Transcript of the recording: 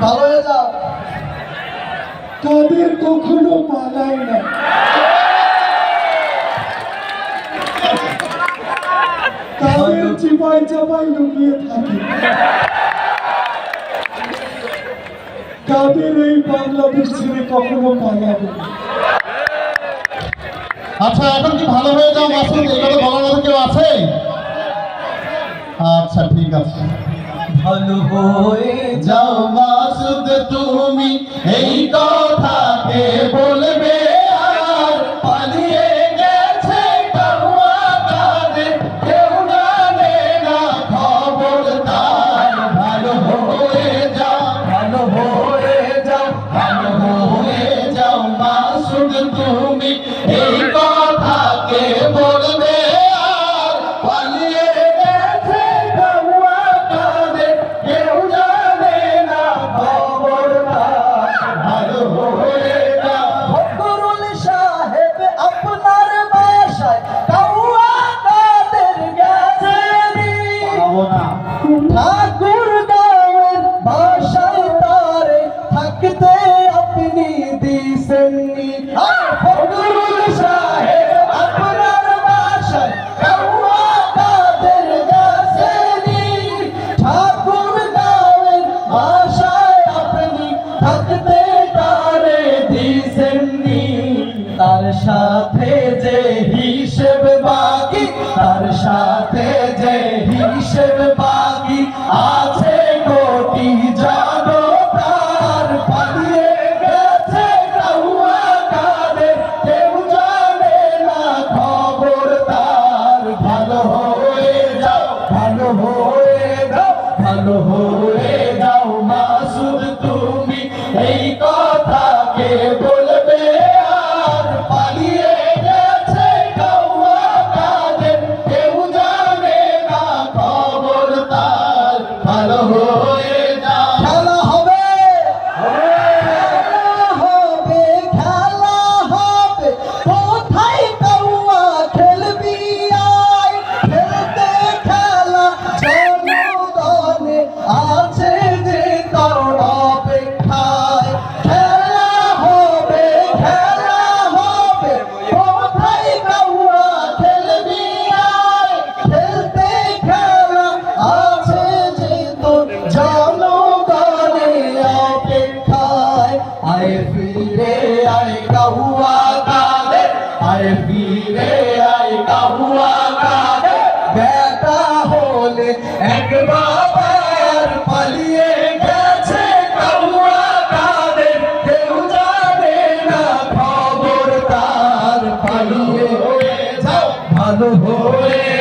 ভালো হয়ে যাও। তাদের কখনো পালায় না, তাদের চিপাই চাপাই লুকিয়ে থাকে। তাদের এই বাংলাদেশ ছেড়ে কখনো পালাবে না। আচ্ছা, এখন কি ভালো হয়ে যাও মাসুদ, এই কথা বলার মতো কেউ আছে? আচ্ছা ঠিক আছে। ভালো হয়ে যাও মাসুদ তুমি, এই কথাকে বলবে আর পালিয়ে গেছে কাউয়া কাঁদে, কেউ জানে না খবর তার। ভালো হয়ে যাও, ভালো হয়ে যাও, ভালো হয়ে যাও মাসুদ তুমি, এই কথাকে বলবে আর পালিয়ে গেছে কাউয়া কাঁদে, কেউ জানে না খবর তার। ভালো হয়ে যাও। ফখরুল সাহেব আপনার বাসায় কাউয়া কাদের গেছেনি, ঠাকুর গাঁয়ের বাসায় তারে থাকতে আপনি দিছেননি। ফখরুল সাহেব আপনার বাসায় কাউয়া কাদের গেছেনি, ঠাকুর গাঁয়ের বাসায় আপনি থাকতে তারে দিছেননি। তার সাথে যে হিসেব বাকি, তার সাথে যে হিসেব বাকি আছে কোটি জনতার। পালিয়ে গেছে কাউয়া কাদের, কেউ জানে না খবর তার। ভালো হয়ে যাও, ভালো হয়ে যাও, ভালো হয়ে যাও মাসুদ তুমি, এই কথাকে বলবে আর পালিয়ে গেছে কাউয়া কাদের, কেউ জানে না খবর তার। ভালো হয়ে যাও। খেলা হবে, খেলা হবে, খেলা হবে, কোথায় কাউয়া খেলবি আয়। খেলতে খেলা জনগণে আছে যে তোর অপেক্ষায়। খেলা হবে, খেলা হবে, কোথায় কাউয়া খেলবি আয়। খেলতে খেলা আছে যে তোর জনগণে অপেক্ষায়। আয় ফিরে আয় কাউয়া কাদের, আয় ফিরে আয় কাউয়া কাদের। বেটা হলে এক বাবার, পালিয়ে গেছে কাউয়া কাদের, কেউ জানে না খবর তার। পালিয়ে যাও, ভালো হয়ে